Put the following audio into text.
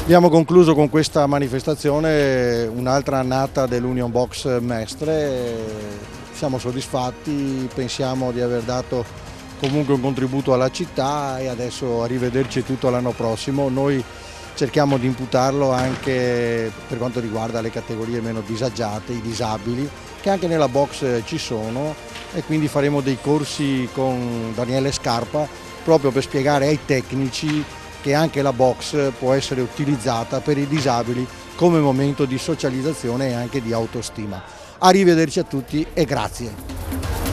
Abbiamo concluso con questa manifestazione un'altra annata dell'Union Box Mestre, siamo soddisfatti, pensiamo di aver dato comunque un contributo alla città e adesso arrivederci tutto l'anno prossimo. Noi cerchiamo di imputarlo anche per quanto riguarda le categorie meno disagiate, i disabili, che anche nella box ci sono, e quindi faremo dei corsi con Daniele Scarpa proprio per spiegare ai tecnici che anche la box può essere utilizzata per i disabili come momento di socializzazione e anche di autostima. Arrivederci a tutti e grazie.